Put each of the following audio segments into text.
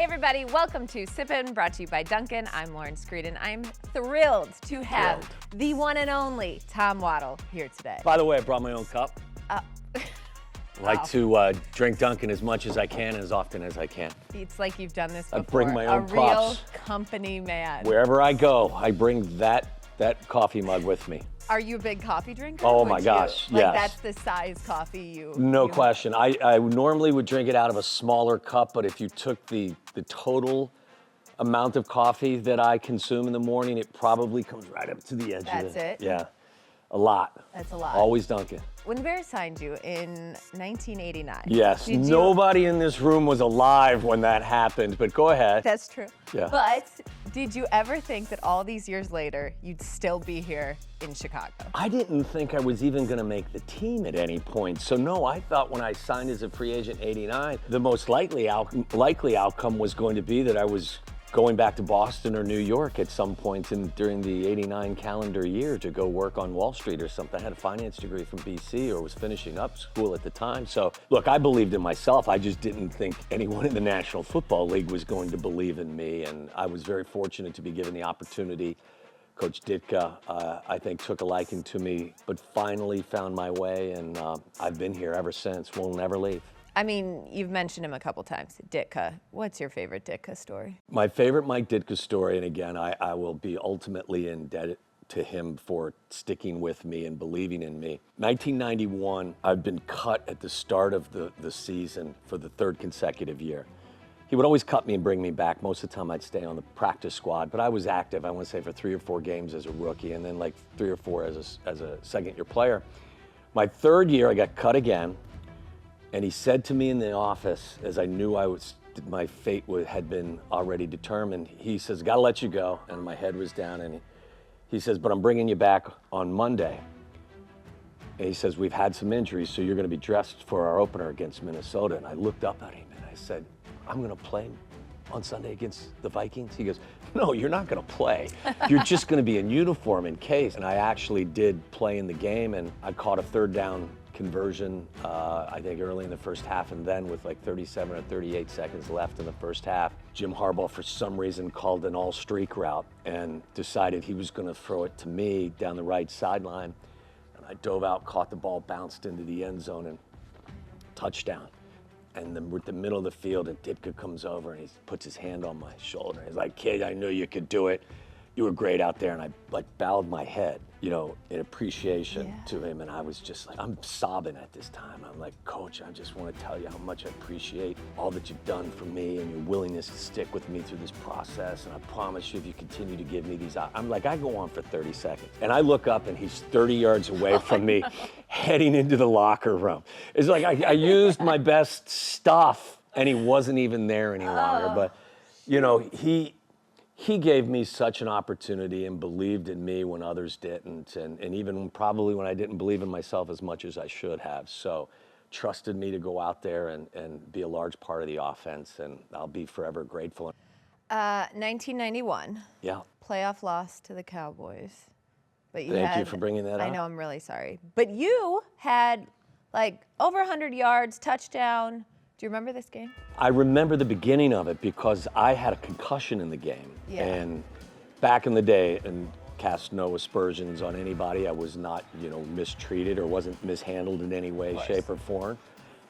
Hey everybody, welcome to Sippin, brought to you by Dunkin. I'm Lauren Screeden. I'm thrilled to have the one and only Tom Waddle here today. By the way, I brought my own cup. I like to drink Dunkin as much as I can, as often as I can. It's like you've done this before. I bring my own A props. real company man. Wherever I go, I bring that coffee mug with me. Are you a big coffee drinker? Oh my gosh, yes. That's the size coffee you... No question. I normally would drink it out of a smaller cup, but if you took the total amount of coffee that I consume in the morning, it probably comes right up to the edge of it. That's it? Yeah, a lot. That's a lot. Always Dunkin. When Bears signed you in 1989. Yes, nobody in this room was alive when that happened, but go ahead. That's true. Yeah. But did you ever think that all these years later, you'd still be here in Chicago? I didn't think I was even going to make the team at any point. So no, I thought when I signed as a free agent in '89, the most likely outcome was going to be that I was going back to Boston or New York at some point during the '89 calendar year to go work on Wall Street or something. I had a finance degree from BC or was finishing up school at the time. So look, I believed in myself. I just didn't think anyone in the National Football League was going to believe in me. And I was very fortunate to be given the opportunity. Coach Ditka, I think, took a liking to me, but finally found my way. And I've been here ever since. Will never leave. I mean, you've mentioned him a couple times, Ditka. What's your favorite Ditka story? My favorite Mike Ditka story, and again, I will be ultimately indebted to him for sticking with me and believing in me. 1991, I'd been cut at the start of the season for the third consecutive year. He would always cut me and bring me back. Most of the time I'd stay on the practice squad, but I was active, I want to say, for 3 or 4 games as a rookie, and then like 3 or 4 as a second-year player. My third year, I got cut again. And he said to me in the office, as I knew my fate had been already determined, he says, "Gotta let you go." And my head was down, and he says, "But I'm bringing you back on Monday." And he says, "We've had some injuries, so you're gonna be dressed for our opener against Minnesota." And I looked up at him and I said, "I'm gonna play on Sunday against the Vikings?" He goes, "No, you're not gonna play. You're just gonna be in uniform in case." And I actually did play in the game, and I caught a third down conversion, I think early in the first half, and then with like 37 or 38 seconds left in the first half, Jim Harbaugh for some reason called an all-streak route and decided he was going to throw it to me down the right sideline. And I dove out, caught the ball, bounced into the end zone, and touchdown. And then we're at the middle of the field, and Ditka comes over and he puts his hand on my shoulder. He's like, "Kid, I knew you could do it. You were great out there." And I like bowed my head, you know, in appreciation to him. And I was just like, I'm sobbing at this time. I'm like, "Coach, I just want to tell you how much I appreciate all that you've done for me and your willingness to stick with me through this process. And I promise you, if you continue to give me these," I'm like, I go on for 30 seconds. And I look up and he's 30 yards away from me, heading into the locker room. It's like I used my best stuff and he wasn't even there any longer. But, you know, he gave me such an opportunity and believed in me when others didn't, and even probably when I didn't believe in myself as much as I should have. So trusted me to go out there and be a large part of the offense, and I'll be forever grateful. 1991. Yeah. Playoff loss to the Cowboys. But Thank you for bringing that up. I know, I'm really sorry. But you had like over 100 yards, touchdown. Do you remember this game? I remember the beginning of it because I had a concussion in the game. Yeah. And back in the day, and cast no aspersions on anybody, I was not, you know, mistreated or wasn't mishandled in any way, shape, or form.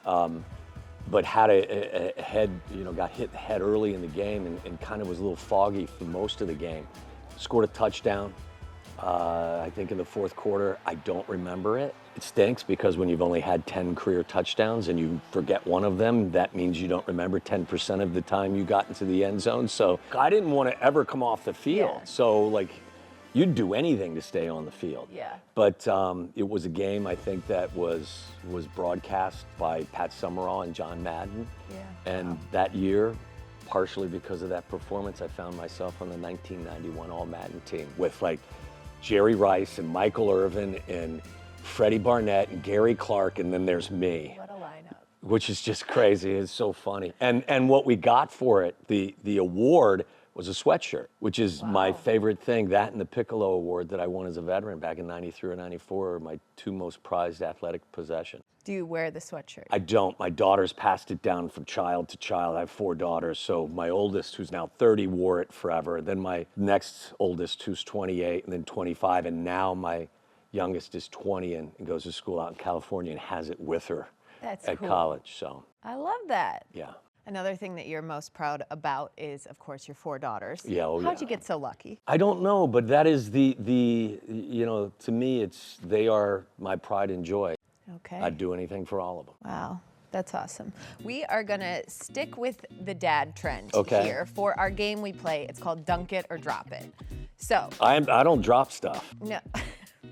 But had a head, you know, got hit the head early in the game and kind of was a little foggy for most of the game. Scored a touchdown, I think in the fourth quarter. I don't remember it. It stinks because when you've only had 10 career touchdowns and you forget one of them, that means you don't remember 10% of the time you got into the end zone. So I didn't want to ever come off the field. Yeah. So like, you'd do anything to stay on the field. Yeah. But it was a game, I think, that was broadcast by Pat Summerall and John Madden. Yeah. And that year, partially because of that performance, I found myself on the 1991 All-Madden team with like Jerry Rice and Michael Irvin and Freddie Barnett and Gary Clark, and then there's me. What a lineup. Which is just crazy. It's so funny. And what we got for it, the award was a sweatshirt, which is my favorite thing. That and the Piccolo Award that I won as a veteran back in 93 or 94 are my two most prized athletic possessions. Do you wear the sweatshirt? I don't. My daughters passed it down from child to child. I have 4 daughters, so my oldest, who's now 30, wore it forever. Then my next oldest, who's 28, and then 25, and now my youngest is 20 and goes to school out in California and has it with her at cool. college. So I love that. yeah. Another thing that you're most proud about is, of course, your 4 daughters. Yeah, oh, How'd yeah. you get so lucky? I don't know, but that is the you know, to me, they are my pride and joy. Okay. I'd do anything for all of them. Wow, that's awesome. We are gonna stick with the dad trend Okay. here for our game we play. It's called Dunk It or Drop It. So, I don't drop stuff. no.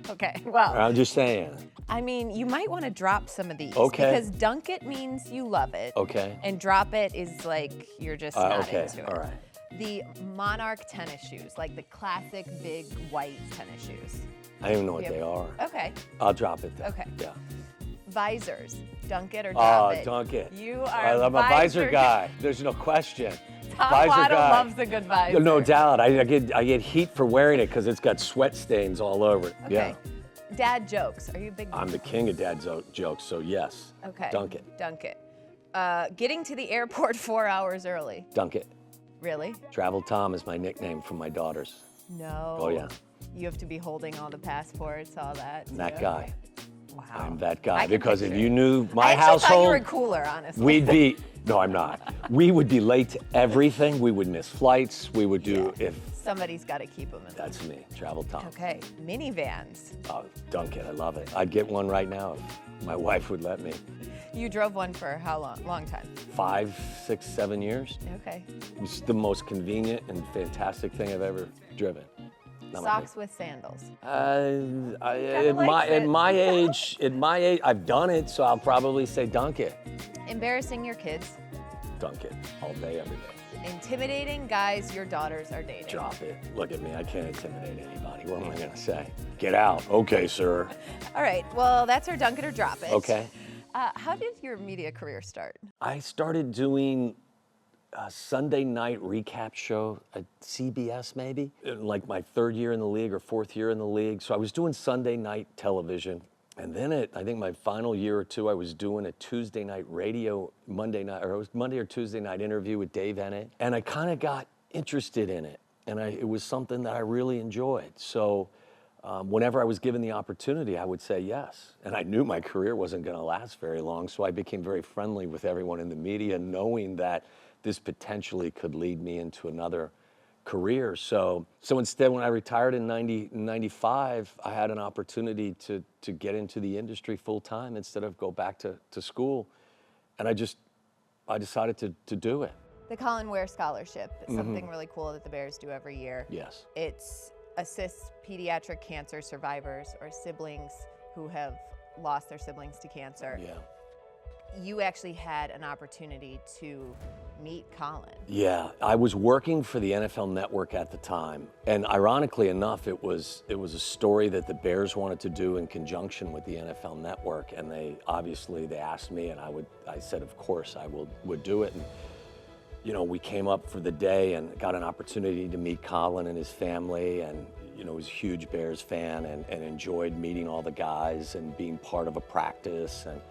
Okay, well, I'm just saying. I mean, you might want to drop some of these. Okay. Because dunk it means you love it. Okay. And drop it is like you're just not Okay, into it. all right. The Monarch tennis shoes, like the classic big white tennis shoes. I don't even know what they are. Okay. I'll drop it then. Okay. Yeah. Visors, dunk it or drop it. Dunk it. You are I'm a visor guy. There's no question. Tom Visor Waddle guy. loves a good visor. No doubt. I get heat for wearing it because it's got sweat stains all over it. Okay. Yeah. Dad jokes. Are you a big? I'm the king of dad jokes, so yes. Okay. Dunk it. Dunk it. Getting to the airport 4 hours early. Dunk it. Really? Travel Tom is my nickname from my daughters. No. Oh, yeah. You have to be holding all the passports, all that. That too? guy. Wow. I'm that I guy. can Because if picture you it. knew my I actually household, thought you were cooler, honestly. we'd be, no, I'm not. We would be late to everything. We would miss flights. We would do, if, Somebody's got to keep them in. that's me, Travel Tom. Okay. Minivans. Oh, dunk it. I love it. I'd get one right now if my wife would let me. You drove one for how long? Long time. 5, 6, 7 years. Okay. It's the most convenient and fantastic thing I've ever driven. Not my Socks with sandals. at likes my it. at my age, I've done it, so I'll probably say dunk it. Embarrassing your kids. Dunk it all day, every day. Intimidating guys your daughters are dating. Drop it. Look at me. I can't intimidate anybody. What am I gonna say? Get out. Okay, sir. All right. Well, that's our dunk it or drop it. Okay. How did your media career start? I started doing a Sunday night recap show at CBS, maybe, in like my 3rd year in the league or 4th year in the league. So I was doing Sunday night television. And then I think my final year or 2, I was doing a Tuesday night radio, Monday night, or it was Monday or Tuesday night interview with Dave Ennett. And I kind of got interested in it. And it was something that I really enjoyed. So whenever I was given the opportunity, I would say yes. And I knew my career wasn't going to last very long. So I became very friendly with everyone in the media, knowing that this potentially could lead me into another career. So instead, when I retired in 95, I had an opportunity to get into the industry full time instead of go back to school. And I decided to do it. The Colin Ware Scholarship is something really cool that the Bears do every year. Yes. It's assists pediatric cancer survivors or siblings who have lost their siblings to cancer. Yeah. You actually had an opportunity to meet Colin. Yeah, I was working for the NFL Network at the time, and ironically enough, it was a story that the Bears wanted to do in conjunction with the NFL Network, and they asked me, and I said, of course, I would do it. And you know, we came up for the day and got an opportunity to meet Colin and his family, and you know, he was a huge Bears fan and enjoyed meeting all the guys and being part of a practice. And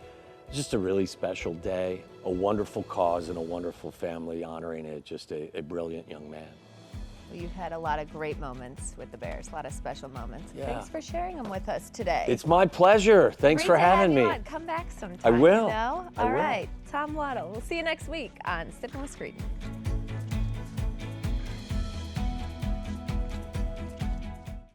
just a really special day, a wonderful cause and a wonderful family honoring it, just a brilliant young man. Well, you've had a lot of great moments with the Bears, a lot of special moments. Yeah. Thanks for sharing them with us today. It's my pleasure. Thanks Great for to have having you me. on. Come back sometime. I will. You know? I All will. right. Tom Waddle. We'll see you next week on Sippin with Screeden.